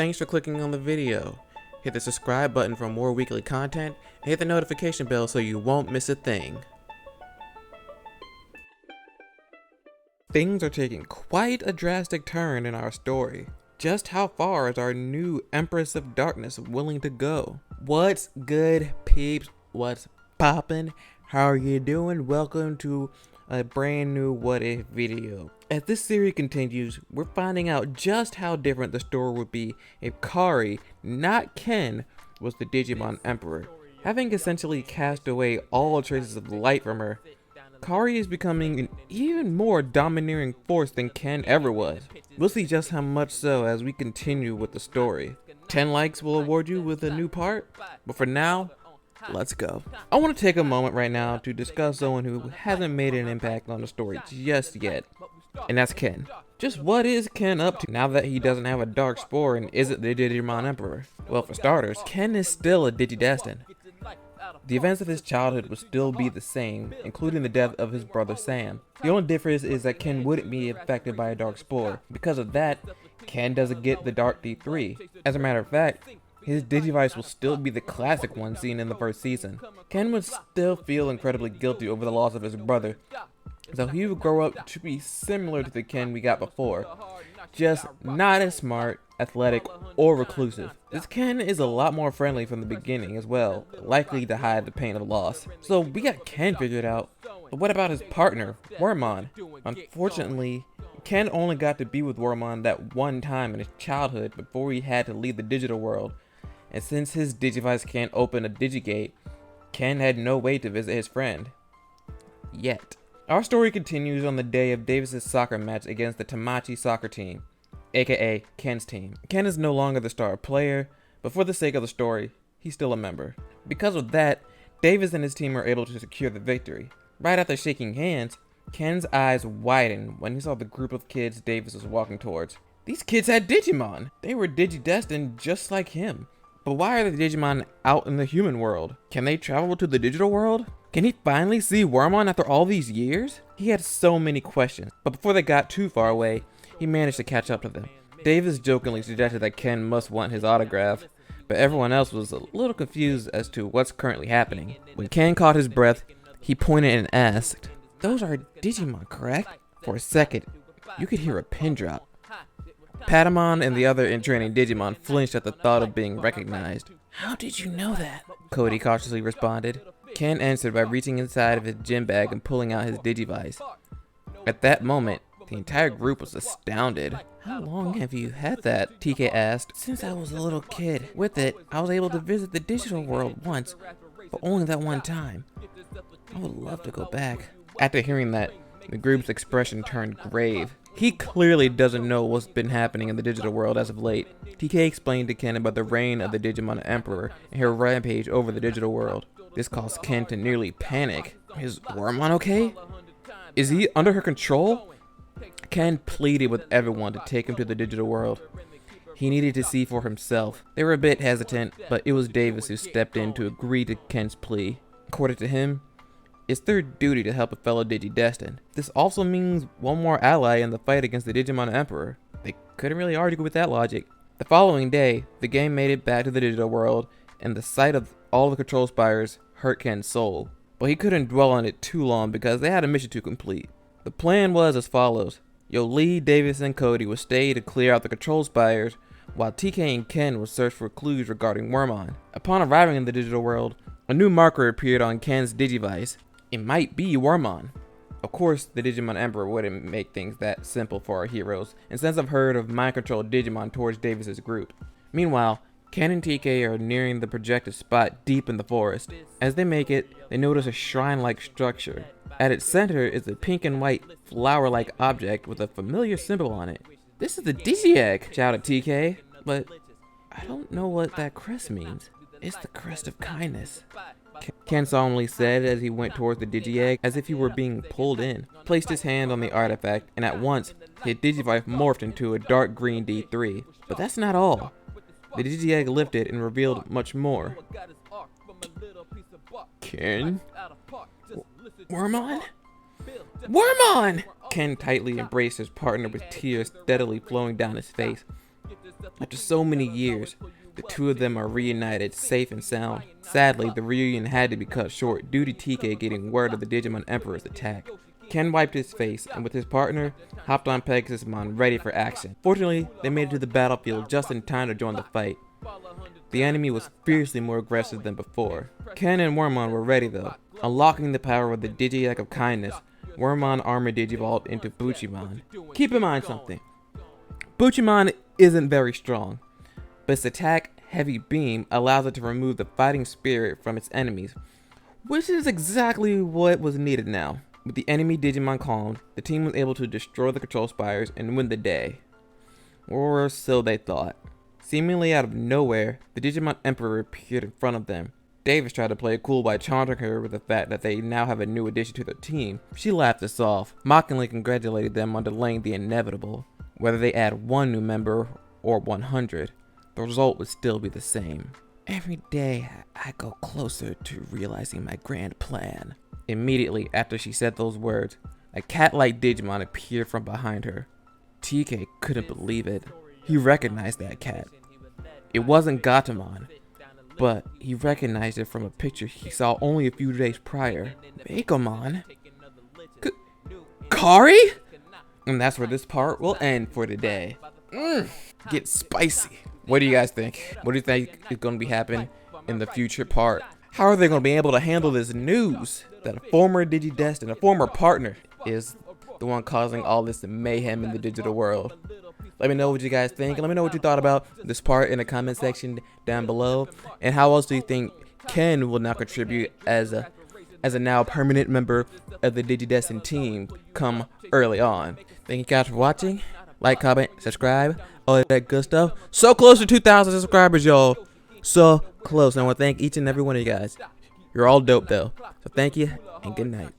thanks for clicking on the video. Hit the subscribe button for more weekly content, and hit the notification bell so you won't miss a thing. Things are taking quite a drastic turn in our story. Just how far is our new Empress of Darkness willing to go? What's good, peeps? What's poppin'? How are you doing? Welcome to a brand new What If video. As this series continues, we're finding out just how different the story would be if Kari, not Ken, was the Digimon Emperor. Having essentially cast away all traces of light from her, Kari is becoming an even more domineering force than Ken ever was. We'll see just how much so as we continue with the story. 10 likes will award you with a new part, but for now, let's go. I want to take a moment right now to discuss someone who hasn't made an impact on the story just yet, and that's Ken. Just what is Ken up to now that he doesn't have a dark spore and isn't the Digimon Emperor? Well, for starters, Ken is still a Digidestined. The events of his childhood will still be the same, including the death of his brother Sam. The only difference is that Ken wouldn't be affected by a dark spore. Because of that, Ken doesn't get the Dark D3. As a matter of fact, his Digivice will still be the classic one seen in the first season. Ken would still feel incredibly guilty over the loss of his brother, so he would grow up to be similar to the Ken we got before, just not as smart, athletic, or reclusive. This Ken is a lot more friendly from the beginning as well, likely to hide the pain of loss. So we got Ken figured out, but what about his partner, Wormmon? Unfortunately, Ken only got to be with Wormmon that one time in his childhood before he had to leave the digital world. And since his Digivice can't open a Digigate, Ken had no way to visit his friend. Yet. Our story continues on the day of Davis's soccer match against the Tamachi soccer team, aka Ken's team. Ken is no longer the star player, but for the sake of the story, he's still a member. Because of that, Davis and his team are able to secure the victory. Right after shaking hands, Ken's eyes widened when he saw the group of kids Davis was walking towards. These kids had Digimon! They were Digidestined just like him. But why are the Digimon out in the human world? Can they travel to the digital world? Can he finally see Wormmon after all these years? He had so many questions, but before they got too far away, he managed to catch up to them. Davis jokingly suggested that Ken must want his autograph, but everyone else was a little confused as to what's currently happening. When Ken caught his breath, he pointed and asked, "Those are Digimon, correct?" For a second, you could hear a pin drop. Patamon and the other in-training Digimon flinched at the thought of being recognized. "How did you know that?" Cody cautiously responded. Ken answered by reaching inside of his gym bag and pulling out his Digivice. At that moment, the entire group was astounded. "How long have you had that?" TK asked. "Since I was a little kid. With it, I was able to visit the digital world once, but only that one time. I would love to go back." After hearing that, the group's expression turned grave. He clearly doesn't know what's been happening in the digital world as of late. TK explained to Ken about the reign of the Digimon Emperor and her rampage over the digital world. This caused Ken to nearly panic. Is Wormmon okay? Is he under her control? Ken pleaded with everyone to take him to the digital world. He needed to see for himself. They were a bit hesitant, but it was Davis who stepped in to agree to Ken's plea. According to him, it's their duty to help a fellow Digidestined. This also means one more ally in the fight against the Digimon Emperor. They couldn't really argue with that logic. The following day, the game made it back to the digital world, and the sight of all the control spires hurt Ken's soul. But he couldn't dwell on it too long because they had a mission to complete. The plan was as follows. Lee, Davis, and Cody would stay to clear out the control spires, while TK and Ken would search for clues regarding Wormmon. Upon arriving in the digital world, a new marker appeared on Ken's Digivice. It might be Wormmon. Of course, the Digimon Emperor wouldn't make things that simple for our heroes, and sends a herd of mind-controlled Digimon towards Davis's group. Meanwhile, Ken and TK are nearing the projected spot deep in the forest. As they make it, they notice a shrine-like structure. At its center is a pink and white flower-like object with a familiar symbol on it. "This is the Digi-Egg!" shouted TK, "but I don't know what that crest means." "It's the crest of kindness," Ken solemnly said as he went towards the Digi-Egg as if he were being pulled in. He placed his hand on the artifact, and at once, his Digivice morphed into a dark green D3. But that's not all. The Digi-Egg lifted and revealed much more. "Ken? Wormmon? Wormmon!" Ken tightly embraced his partner with tears steadily flowing down his face. After so many years, the two of them are reunited, safe and sound. Sadly, the reunion had to be cut short due to TK getting word of the Digimon Emperor's attack. Ken wiped his face and with his partner, hopped on Pegasusmon ready for action. Fortunately, they made it to the battlefield just in time to join the fight. The enemy was fiercely more aggressive than before. Ken and Wormmon were ready though. Unlocking the power of the Digi-Egg of Kindness, Wormmon armored Digivolved into Buchimon. Keep in mind something. Buchimon isn't very strong, but its attack, Heavy Beam, allows it to remove the fighting spirit from its enemies, which is exactly what was needed now. With the enemy Digimon calmed, the team was able to destroy the control spires and win the day. Or so they thought. Seemingly out of nowhere, the Digimon Emperor appeared in front of them. Davis tried to play it cool by taunting her with the fact that they now have a new addition to their team. She laughed this off, mockingly congratulated them on delaying the inevitable. Whether they add one new member or 100, the result would still be the same. Every day, I go closer to realizing my grand plan. Immediately after she said those words, a cat-like Digimon appeared from behind her. TK couldn't believe it. He recognized that cat. It wasn't Gatomon, but he recognized it from a picture he saw only a few days prior. Bakomon? Kari? And that's where this part will end for today. Get spicy. What do you guys think? What do you think is going to be happening in the future part? How are they going to be able to handle this news that a former Digidest and a former partner is the one causing all this mayhem in the digital world? Let me know what you guys think, and let me know what you thought about this part in the comment section down below. And how else do you think Ken will now contribute as a now permanent member of the Digidestined team come early on? Thank you guys for watching. Like, comment, subscribe, all that good stuff. So close to 2,000 subscribers, y'all. So close. And I want to thank each and every one of you guys. You're all dope, though. So thank you, and good night.